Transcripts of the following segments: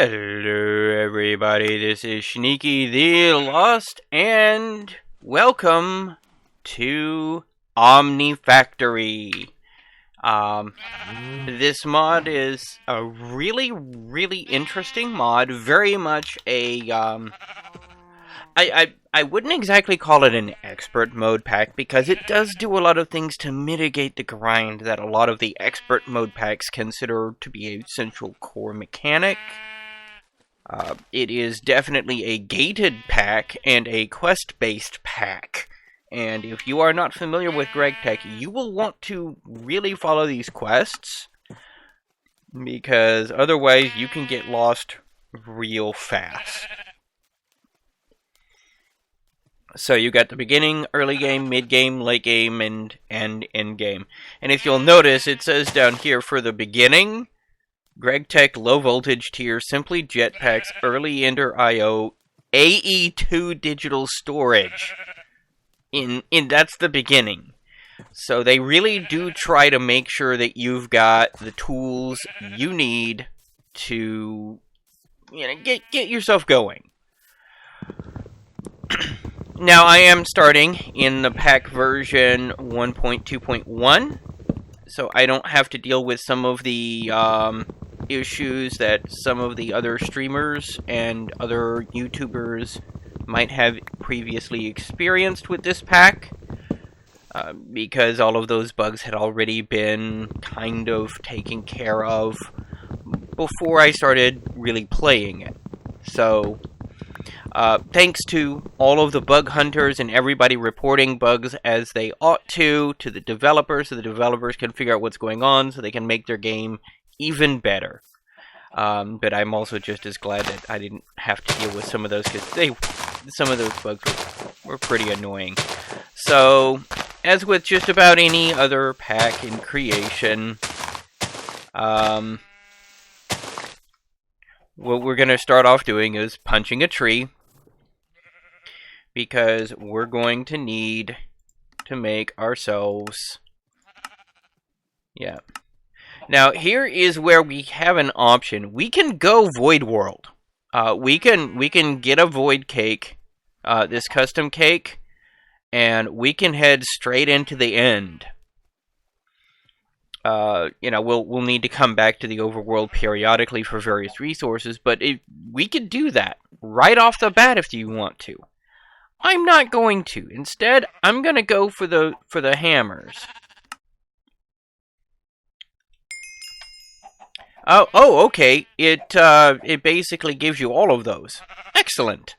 Hello everybody, this is Sneaky the Lost, and welcome to Omnifactory. This mod is a really interesting mod, very much a, I wouldn't exactly call it an expert mode pack, because it does do a lot of things to mitigate the grind that a lot of the expert mode packs consider to be a central core mechanic. It is definitely a gated pack and a quest-based pack. And if you are not familiar with GregTech, you will want to really follow these quests, because otherwise you can get lost real fast. So you got the beginning, early game, mid game, late game, and end game. And if you'll notice, it says down here for the beginning, GregTech low voltage tier, simply jetpacks, early ender IO, AE2 digital storage. That's the beginning. So they really do try to make sure that you've got the tools you need to, get yourself going. Now I am starting in the pack version 1.2.1, so I don't have to deal with some of the issues that some of the other streamers and other YouTubers might have previously experienced with this pack, because all of those bugs had already been kind of taken care of before I started really playing it. So thanks to all of the bug hunters and everybody reporting bugs as they ought to the developers, so the developers can figure out what's going on so they can make their game even better. But I'm also just as glad that I didn't have to deal with some of those, because some of those bugs were pretty annoying. So, as with just about any other pack in creation, what we're going to start off doing is punching a tree, because we're going to need to make ourselves, Now, here is where we have an option. We can go Void World. We can get a Void Cake, this custom cake, and we can head straight into the end. We'll need to come back to the overworld periodically for various resources, but we could do that right off the bat if you want to. I'm not going to. Instead, I'm gonna go for the hammers. Oh, okay. It basically gives you all of those. Excellent.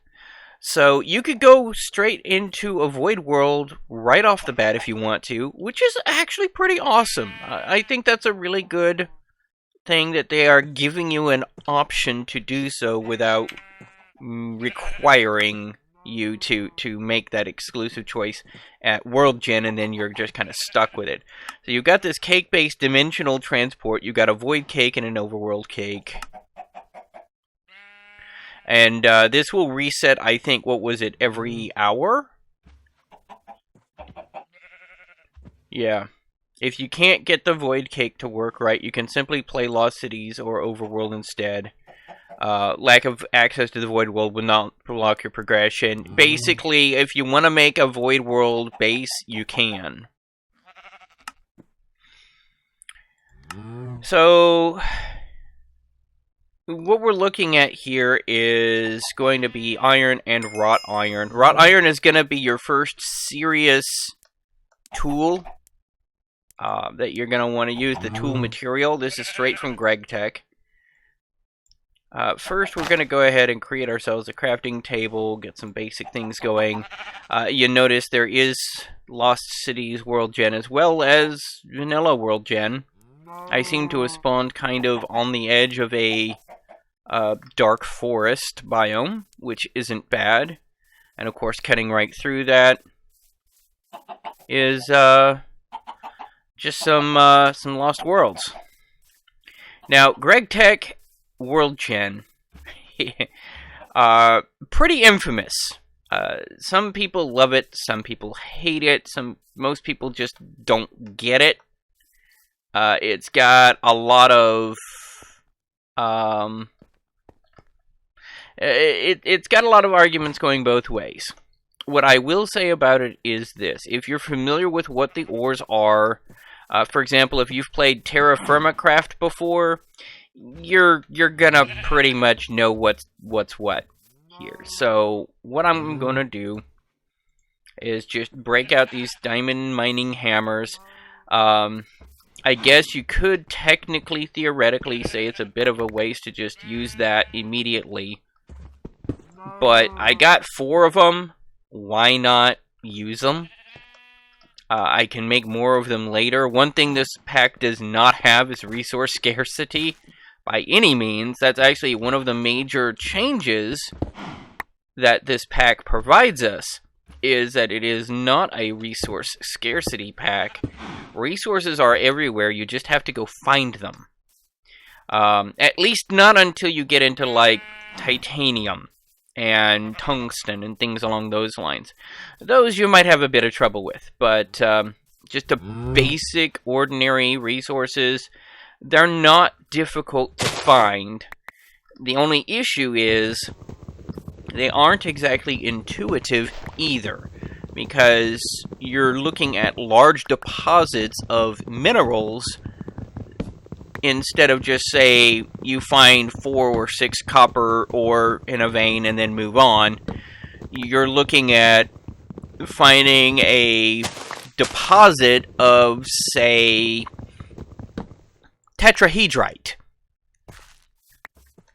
So you could go straight into a Void World right off the bat if you want to, which is actually pretty awesome. I think that's a really good thing that they are giving you an option to do so without requiring you to make that exclusive choice at World Gen, and then you're just kind of stuck with it. So you've got this cake-based dimensional transport, you got a Void Cake and an Overworld Cake. And this will reset, I think, what was it, every hour? Yeah. If you can't get the Void Cake to work right, you can simply play Lost Cities or Overworld instead. Lack of access to the Void World will not block your progression. Basically, if you want to make a Void World base, you can. So, what we're looking at here is going to be iron and wrought iron. Wrought iron is going to be your first serious tool that you're going to want to use, the tool material. This is straight from GregTech. First, we're going to go ahead and create ourselves a crafting table, get some basic things going. You notice there is Lost Cities World Gen as well as Vanilla World Gen. I seem to have spawned kind of on the edge of a dark forest biome, which isn't bad. And of course, cutting right through that is just some Lost Worlds. Now, GregTech World Gen, pretty infamous. Some people love it, some people hate it, most people just don't get it. It's got a lot of It's got a lot of arguments going both ways. What I will say about it is this: if you're familiar with what the ores are, for example, if you've played Terra Firma Craft before, you're gonna pretty much know what's what here. So what I'm gonna do is just break out these diamond mining hammers. I guess you could technically, theoretically, say it's a bit of a waste to just use that immediately. But I got 4 of them. Why not use them? I can make more of them later. One thing this pack does not have is resource scarcity by any means. That's actually one of the major changes that this pack provides us, is that it is not a resource scarcity pack. Resources are everywhere, you just have to go find them. At least not until you get into, like, titanium and tungsten and things along those lines. Those you might have a bit of trouble with, but just the basic, ordinary resources, they're not difficult to find. The only issue is they aren't exactly intuitive either, because you're looking at large deposits of minerals instead of just, say, you find 4 or 6 copper ore in a vein and then move on. You're looking at finding a deposit of, say, tetrahedrite.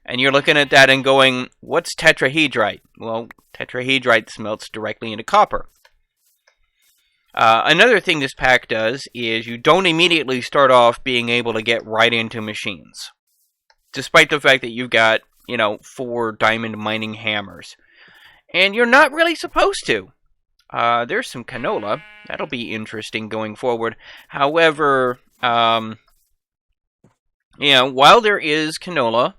And you're looking at that and going, what's tetrahedrite? Well, tetrahedrite smelts directly into copper. Another thing this pack does is you don't immediately start off being able to get right into machines. Despite the fact that you've got, 4 diamond mining hammers. And you're not really supposed to. There's some canola. That'll be interesting going forward. However, while there is canola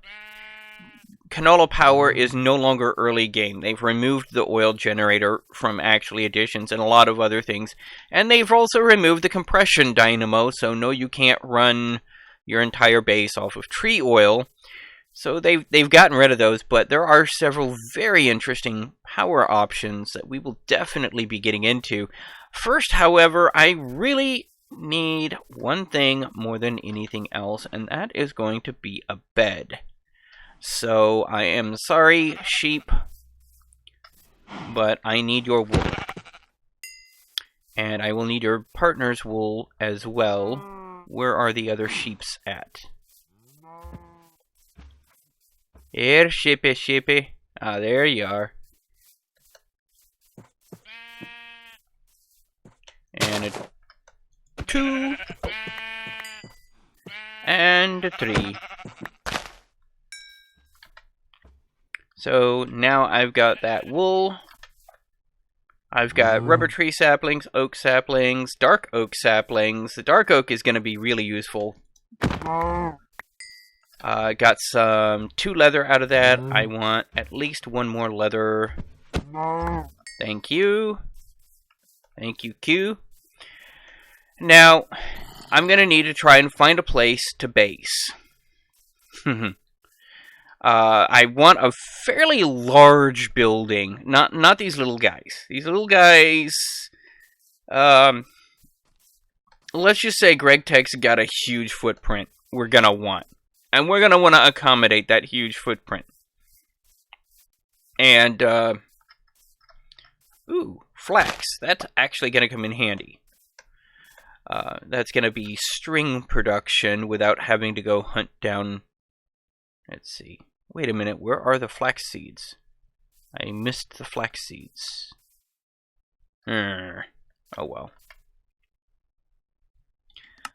power is no longer early game. They've removed the oil generator from actually additions and a lot of other things. And they've also removed the compression dynamo, so no, you can't run your entire base off of tree oil. So they've gotten rid of those, but there are several very interesting power options that we will definitely be getting into. First, however, I really need one thing more than anything else, and that is going to be a bed. So, I am sorry, sheep, but I need your wool. And I will need your partner's wool as well. Where are the other sheeps at? Here, sheepy. Ah, there you are. And a 2. And a 3. So now I've got that wool. I've got rubber tree saplings, oak saplings, dark oak saplings. The dark oak is going to be really useful. Got some 2 leather out of that. I want at least 1 more leather. Thank you. Thank you, Q. Now, I'm going to need to try and find a place to base. I want a fairly large building, not these little guys. These little guys, let's just say Greg Tech's got a huge footprint we're gonna want. And we're gonna want to accommodate that huge footprint. And, ooh, flax. That's actually gonna come in handy. That's gonna be string production without having to go hunt down. Let's see. Wait a minute, where are the flax seeds? I missed the flax seeds. Oh well.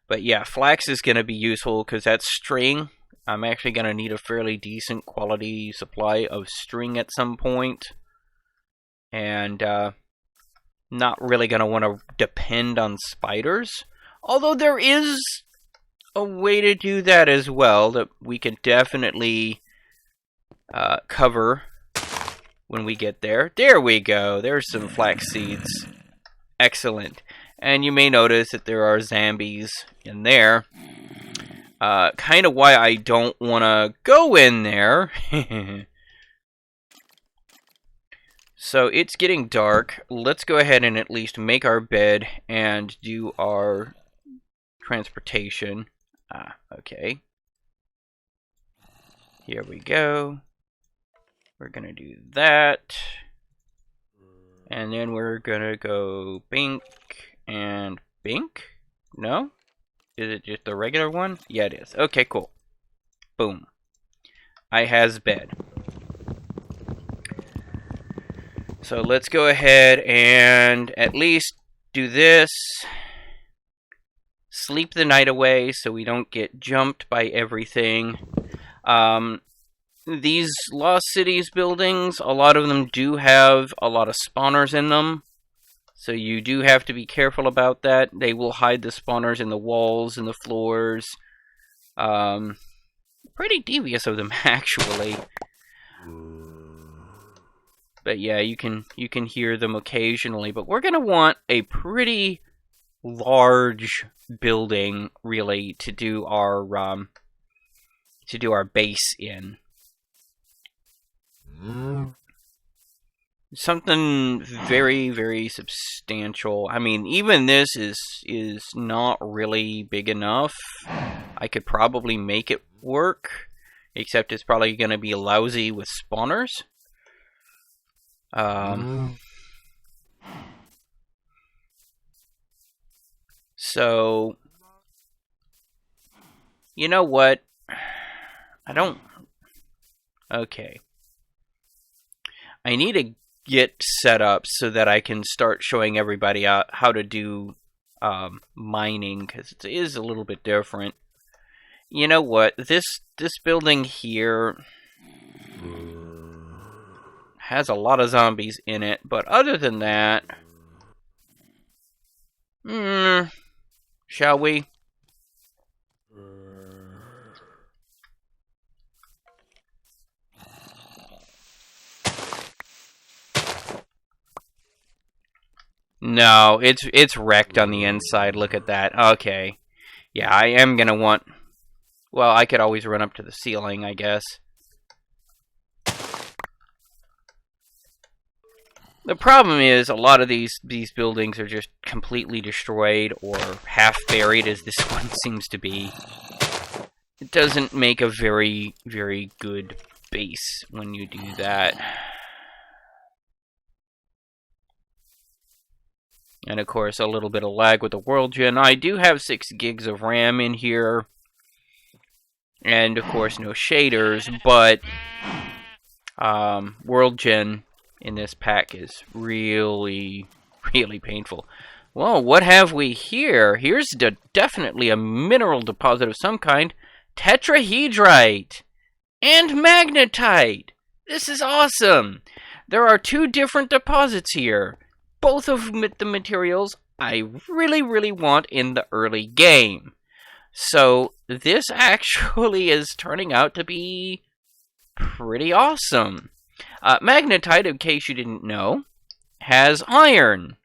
But yeah, flax is going to be useful because that's string. I'm actually going to need a fairly decent quality supply of string at some point. And not really going to want to depend on spiders. Although there is a way to do that as well that we can definitely cover when we get there. There we go. There's some flax seeds. Excellent. And you may notice that there are zombies in there. Kind of why I don't want to go in there So it's getting dark. Let's go ahead and at least make our bed and do our transportation. Okay. Here we go. We're gonna do that. And then we're gonna go bink and bink. No? Is it just the regular one? Yeah, it is. Okay, cool. Boom. I has bed. So let's go ahead and at least do this. Sleep the night away so we don't get jumped by everything. These Lost Cities buildings, a lot of them do have a lot of spawners in them. So you do have to be careful about that. They will hide the spawners in the walls and the floors. Pretty devious of them, actually. But yeah, you can hear them occasionally. But we're gonna want a pretty large building, really, to do our base in. Something very, very substantial. I mean, even this is not really big enough. I could probably make it work, except it's probably going to be lousy with spawners. So, you know what? I don't... Okay. I need to get set up so that I can start showing everybody out how to do mining, because it is a little bit different. You know what? This building here has a lot of zombies in it, but other than that, shall we? No, it's wrecked on the inside. Look at that. Okay. Yeah, I am gonna want... Well, I could always run up to the ceiling, I guess. The problem is, a lot of these buildings are just completely destroyed or half buried, as this one seems to be. It doesn't make a very, very good base when you do that. And of course, a little bit of lag with the world gen. I do have 6 gigs of RAM in here. And of course, no shaders, but world gen in this pack is really, really painful. Well, what have we here? Here's definitely a mineral deposit of some kind. Tetrahedrite and magnetite. This is awesome. There are 2 different deposits here. Both of the materials I really, really want in the early game. So this actually is turning out to be pretty awesome. Magnetite, in case you didn't know, has iron.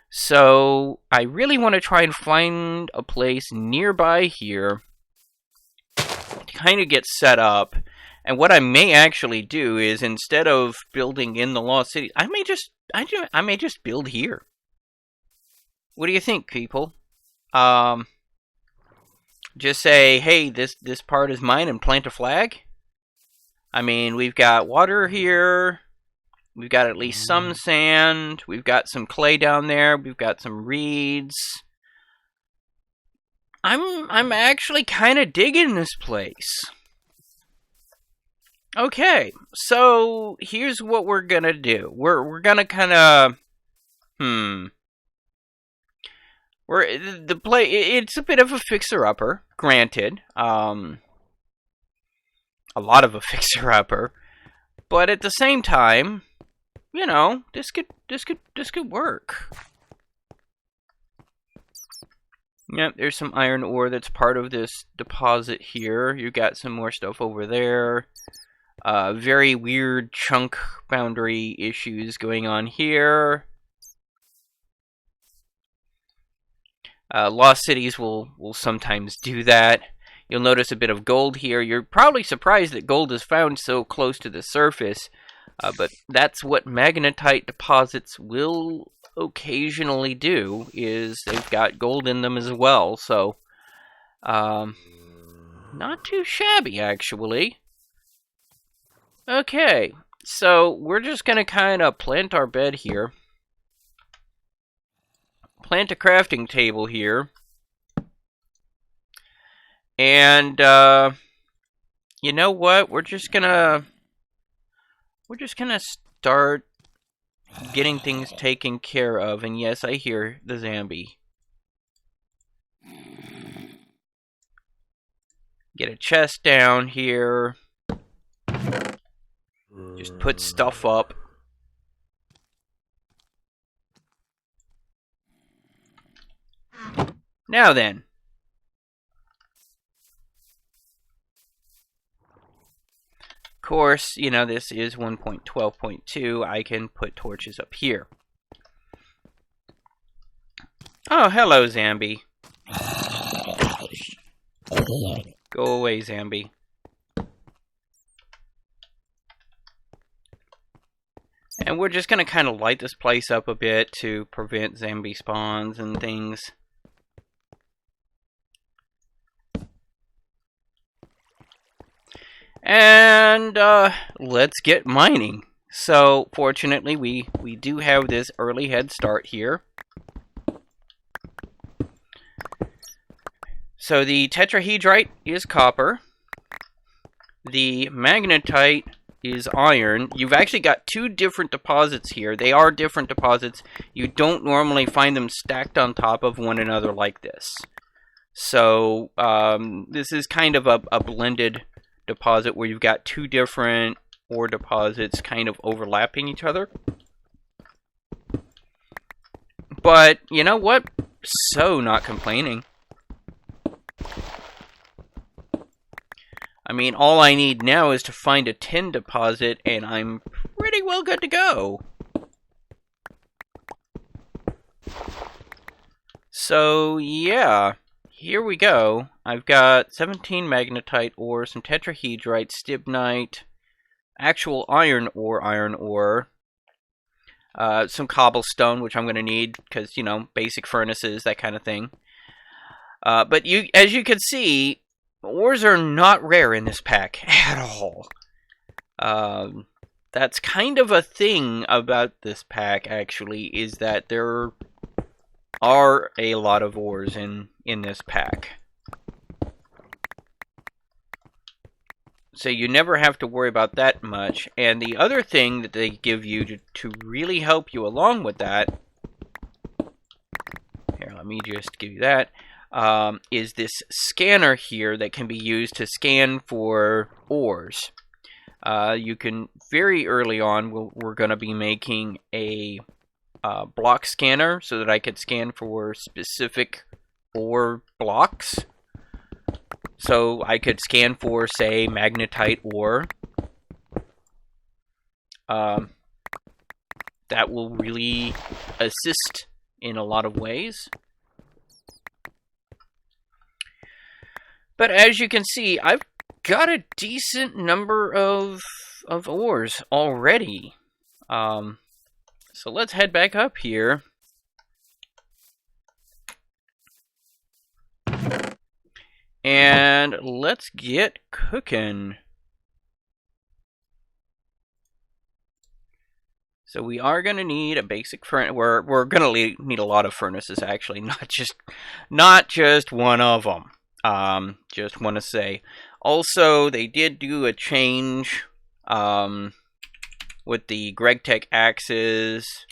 So I really want to try and find a place nearby here to kind of get set up. And what I may actually do is, instead of building in the Lost City, I may just build here. What do you think, people? Just say, hey, this part is mine, and plant a flag? I mean, we've got water here. We've got at least some sand. We've got some clay down there. We've got some reeds. I'm actually kind of digging this place. Okay, so here's what we're gonna do. We're gonna kind of it's a bit of a fixer-upper, granted. A lot of a fixer-upper, but at the same time, you know, this could work. Yep, there's some iron ore that's part of this deposit here. You got some more stuff over there. Very weird chunk boundary issues going on here. Lost Cities will sometimes do that. You'll notice a bit of gold here. You're probably surprised that gold is found so close to the surface. But that's what magnetite deposits will occasionally do, is they've got gold in them as well. So, not too shabby, actually. Okay, so we're just going to kind of plant our bed here. Plant a crafting table here. And, you know what? We're just gonna start getting things taken care of. And yes, I hear the zombie. Get a chest down here. Just put stuff up. Now then. Of course, you know, this is 1.12.2. I can put torches up here. Oh, hello, Zambi. Go away, Zambi. And we're just going to kind of light this place up a bit to prevent zombie spawns and things. And let's get mining. So fortunately we do have this early head start here. So the tetrahedrite is copper. The magnetite is iron. You've actually got two different deposits here. They are different deposits. You don't normally find them stacked on top of one another like this. So this is kind of a blended deposit where you've got two different ore deposits kind of overlapping each other. But you know what? So not complaining. I mean, all I need now is to find a tin deposit and I'm pretty well good to go. So yeah, here we go. I've got 17 magnetite ore, some tetrahedrite, stibnite, actual iron ore, some cobblestone, which I'm going to need because, you know, basic furnaces, that kind of thing. But as you can see, ores are not rare in this pack at all. That's kind of a thing about this pack, actually, is that there are a lot of ores in this pack. So you never have to worry about that much. And the other thing that they give you to really help you along with that, here, let me just give you that, is this scanner here that can be used to scan for ores. You can, very early on, we're going to be making a block scanner so that I could scan for specific ore blocks. So I could scan for, say, magnetite ore. That will really assist in a lot of ways. But as you can see, I've got a decent number of ores already. So let's head back up here. And let's get cooking. So we are going to need a basic furnace. We're going to need a lot of furnaces, actually, not just one of them. Just want to say. Also, they did do a change with the GregTech axes.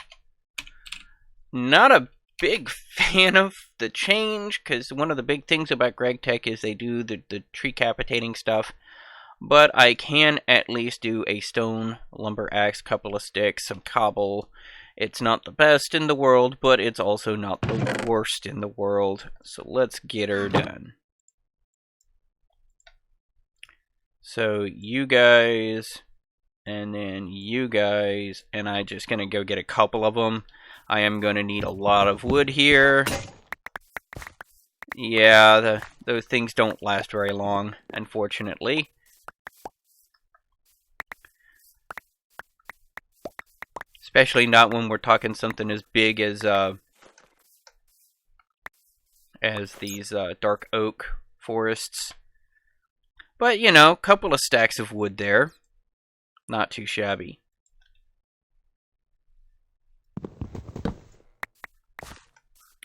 Not a big fan of the change, because one of the big things about GregTech is they do the tree capitating stuff. But I can at least do a stone lumber axe, couple of sticks, some cobble. It's not the best in the world, but it's also not the worst in the world. So let's get her done. So you guys, and then you guys, and I'm just going to go get a couple of them. I am going to need a lot of wood here. Yeah, those things don't last very long, unfortunately. Especially not when we're talking something as big as these dark oak forests. But, you know, a couple of stacks of wood there. Not too shabby.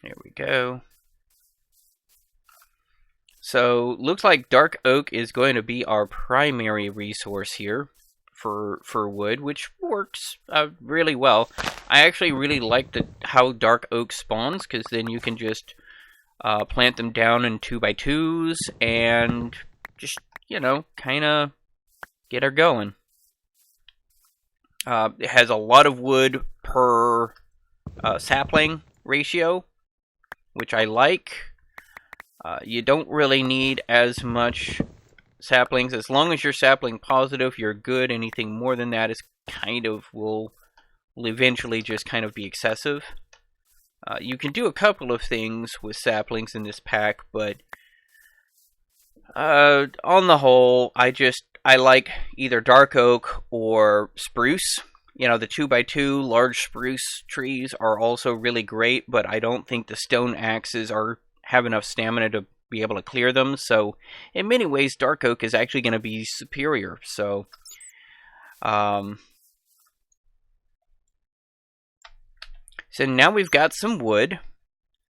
There we go. So, looks like dark oak is going to be our primary resource here for wood, which works really well. I actually really like how dark oak spawns, because then you can just plant them down in 2x2s and just, you know, kind of get her going. It has a lot of wood per sapling ratio, which I like. You don't really need as much saplings. As long as you're sapling positive, you're good. Anything more than that is kind of will eventually just kind of be excessive. You can do a couple of things with saplings in this pack, but on the whole, I like either dark oak or spruce. You know, the 2x2 large spruce trees are also really great, but I don't think the stone axes have enough stamina to be able to clear them. So, in many ways, dark oak is actually going to be superior. So, so now we've got some wood,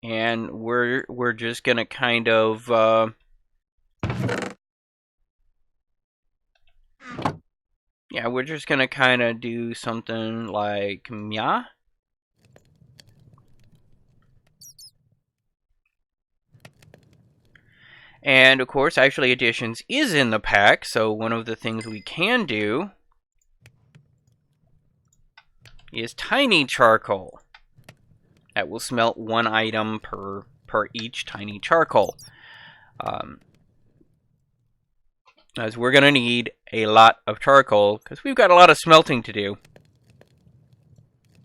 and we're just going to kind of yeah, we're just going to kind of do something like Mya. And, of course, actually additions is in the pack, so one of the things we can do is tiny charcoal. That will smelt one item per each tiny charcoal. As we're going to need a lot of charcoal, because we've got a lot of smelting to do.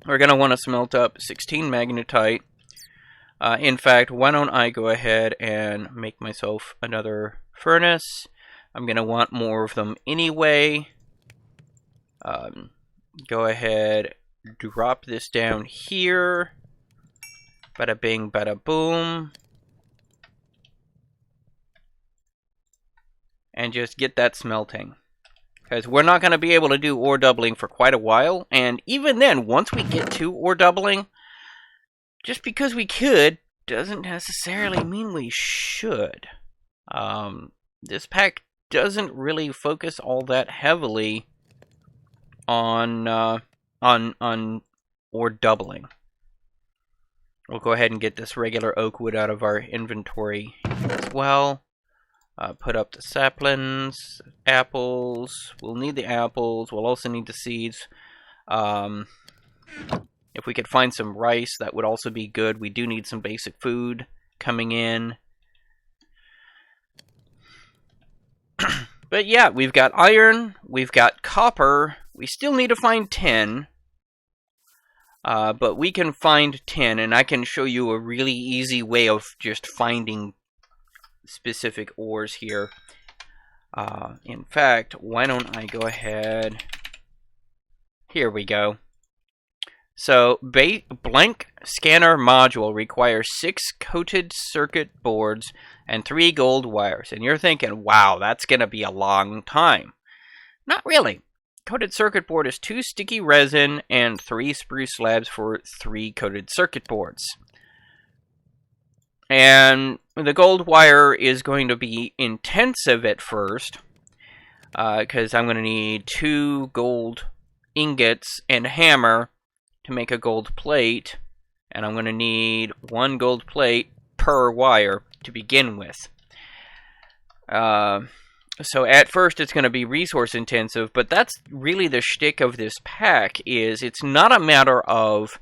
We're going to want to smelt up 16 magnetite. In fact, why don't I go ahead and make myself another furnace. I'm going to want more of them anyway. Go ahead, drop this down here. Bada bing, bada boom. And just get that smelting. Because we're not going to be able to do ore doubling for quite a while. And even then, once we get to ore doubling, just because we could doesn't necessarily mean we should. This pack doesn't really focus all that heavily on ore doubling. We'll go ahead and get this regular oak wood out of our inventory as well. Put up the saplings, apples. We'll need the apples. We'll also need the seeds. If we could find some rice, that would also be good. We do need some basic food coming in. But yeah, we've got iron. We've got copper. We still need to find tin. But we can find tin, and I can show you a really easy way of just finding specific ores here. In fact, why don't I go ahead? Here we go. So, blank scanner module requires 6 coated circuit boards and 3 gold wires. And you're thinking, wow, that's going to be a long time. Not really. Coated circuit board is 2 sticky resin and 3 spruce slabs for 3 coated circuit boards. And the gold wire is going to be intensive at first, because I'm going to need 2 gold ingots and a hammer to make a gold plate, and I'm going to need 1 gold plate per wire to begin with. So at first it's going to be resource intensive, but that's really the shtick of this pack. Is it's not a matter of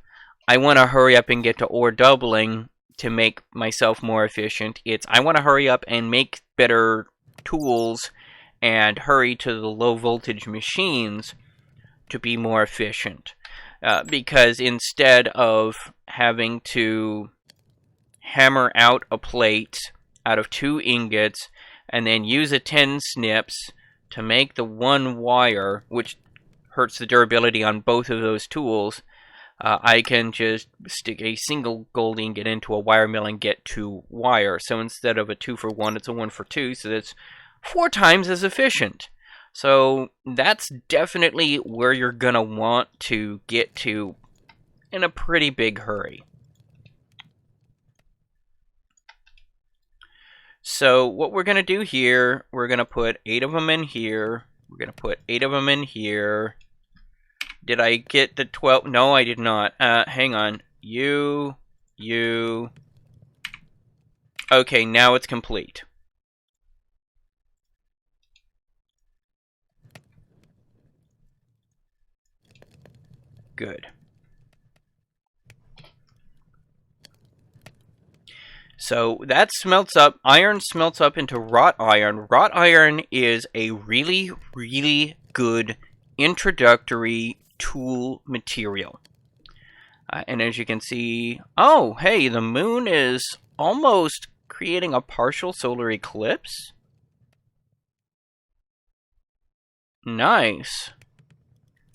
I want to hurry up and get to ore doubling to make myself more efficient. It's I want to hurry up and make better tools and hurry to the low voltage machines to be more efficient. Because instead of having to hammer out a plate out of 2 ingots and then use a 10 snips to make the 1 wire, which hurts the durability on both of those tools, I can just stick a single gold ingot into a wire mill and get 2 wire. So instead of a 2 for 1, it's a 1 for 2, so that's 4 times as efficient. So that's definitely where you're gonna want to get to in a pretty big hurry. So what we're gonna do here, we're gonna put 8 of them in here. We're gonna put 8 of them in here. Did I get the 12? No, I did not. Hang on. You. Okay, now it's complete. Good. So that smelts up. Iron smelts up into wrought iron. Wrought iron is a really, really good introductory tool material. And as you can see, oh, hey, the moon is almost creating a partial solar eclipse. Nice.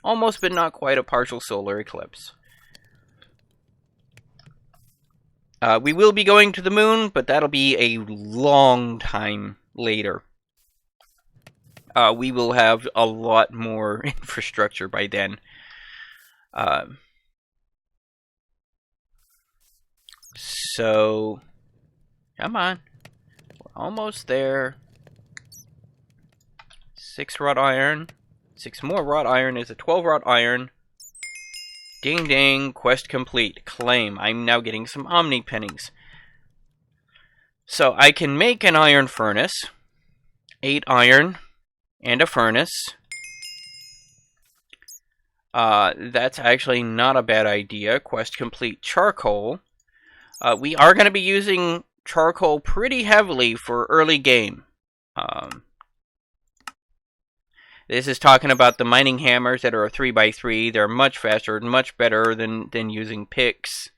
Almost, but not quite a partial solar eclipse. We will be going to the moon, but that'll be a long time later. We will have a lot more infrastructure by then. So, come on. We're almost there. 6 wrought iron. 6 more wrought iron is a 12 wrought iron. Ding ding, quest complete. Claim. I'm now getting some Omni pennies. So I can make an iron furnace. 8 iron and a furnace. That's actually not a bad idea. Quest complete. Charcoal. We are going to be using charcoal pretty heavily for early game. This is talking about the mining hammers that are a 3x3. They're much faster and much better than using picks.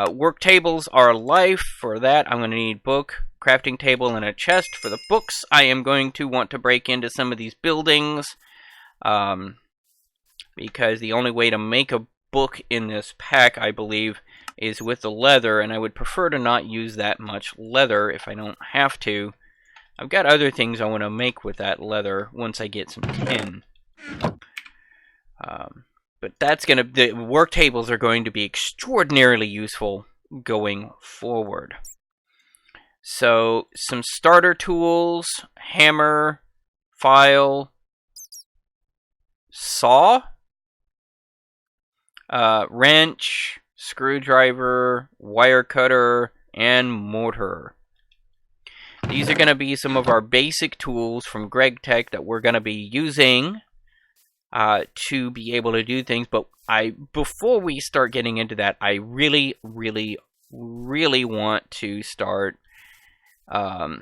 Work tables are life. For that, I'm going to need book, crafting table, and a chest. For the books, I am going to want to break into some of these buildings. Because the only way to make a book in this pack, I believe, is with the leather. And I would prefer to not use that much leather if I don't have to. I've got other things I want to make with that leather once I get some tin. But that's going to... The work tables are going to be extraordinarily useful going forward. So, some starter tools. Hammer. File. Saw. Wrench. Screwdriver. Wire cutter. And mortar. These are going to be some of our basic tools from Greg Tech that we're going to be using to be able to do things. But before we start getting into that, I really, really, really want to start to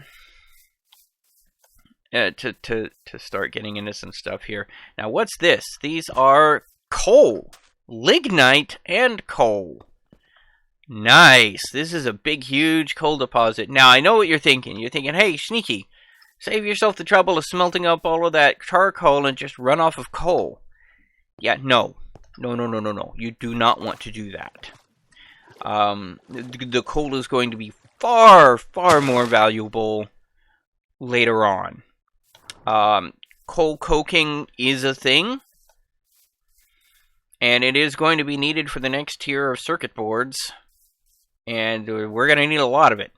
start getting into some stuff here. Now, what's this? These are coal, lignite, and coal. Nice. This is a big, huge coal deposit. Now, I know what you're thinking. You're thinking, hey, Sneaky, save yourself the trouble of smelting up all of that charcoal and just run off of coal. Yeah, no. No. You do not want to do that. The coal is going to be far, far more valuable later on. Coal coking is a thing. And it is going to be needed for the next tier of circuit boards. And we're going to need a lot of it.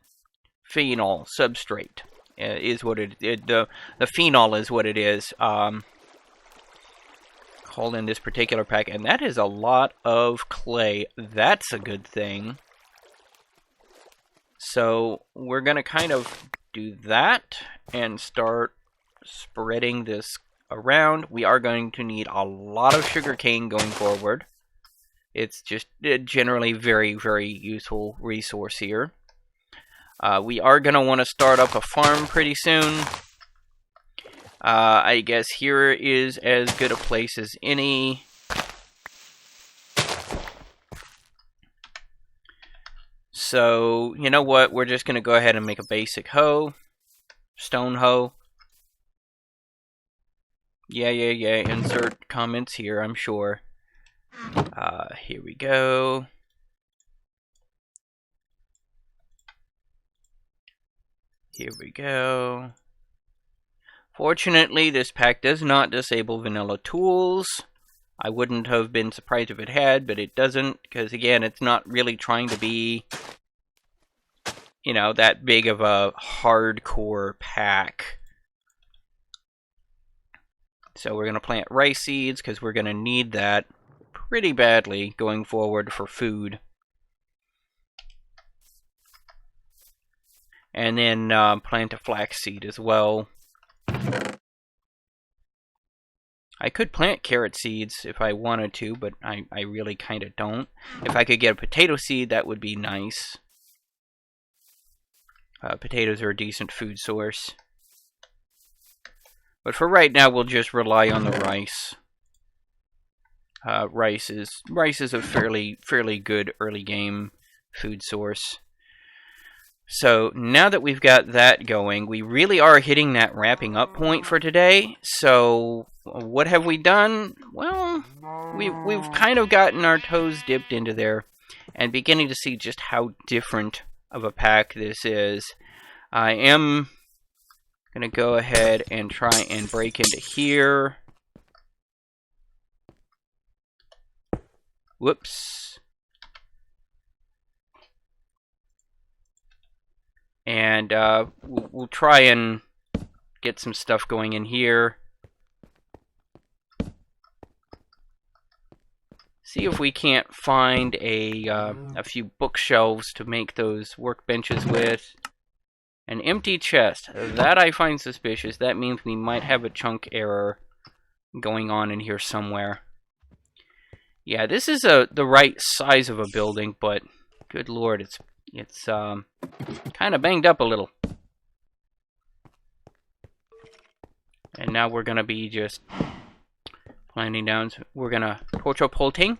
Phenol substrate is what the phenol is what it is. Called in this particular pack, and that is a lot of clay. That's a good thing. So we're going to kind of do that and start spreading this around. We are going to need a lot of sugarcane going forward. It's just generally very, very useful resource here. We are going to want to start up a farm pretty soon. I guess here is as good a place as any. So, you know what? We're just going to go ahead and make a basic hoe. Stone hoe. Yeah. Insert comments here, I'm sure. Here we go. Here we go. Fortunately, this pack does not disable vanilla tools. I wouldn't have been surprised if it had, but it doesn't, because again, it's not really trying to be, you know, that big of a hardcore pack. So we're going to plant rice seeds, because we're going to need that pretty badly going forward for food. And then plant a flax seed as well. I could plant carrot seeds if I wanted to, but I really kind of don't. If I could get a potato seed, that would be nice. Potatoes are a decent food source. But for right now, we'll just rely on the rice. Rice is a fairly good early game food source. So now that we've got that going, we really are hitting that wrapping up point for today. So what have we done? Well, we've kind of gotten our toes dipped into there and beginning to see just how different of a pack this is. I am going to go ahead and try and break into here. Whoops. And we'll try and get some stuff going in here. See if we can't find a few bookshelves to make those workbenches with. An empty chest. That I find suspicious. That means we might have a chunk error going on in here somewhere. Yeah, this is the right size of a building, but good lord, it's kind of banged up a little. And now we're going to be just planting down. We're going to torchopolting,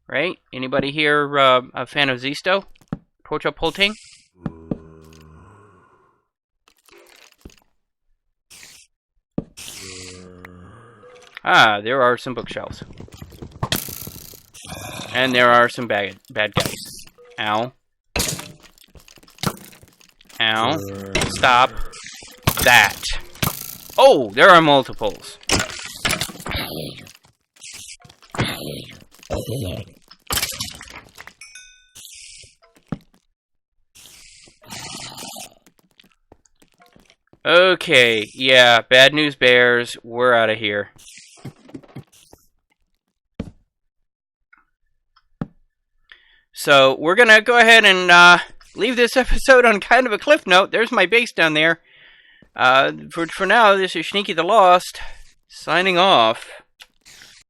right? Anybody here a fan of Zisto? Torchopolting? Ah, there are some bookshelves. And there are some bad guys. Ow. Ow. Stop that. Oh, there are multiples. Okay, yeah, bad news bears, we're out of here. So, we're gonna go ahead and leave this episode on kind of a cliff note. There's my base down there. For now, this is Sneaky the Lost, signing off.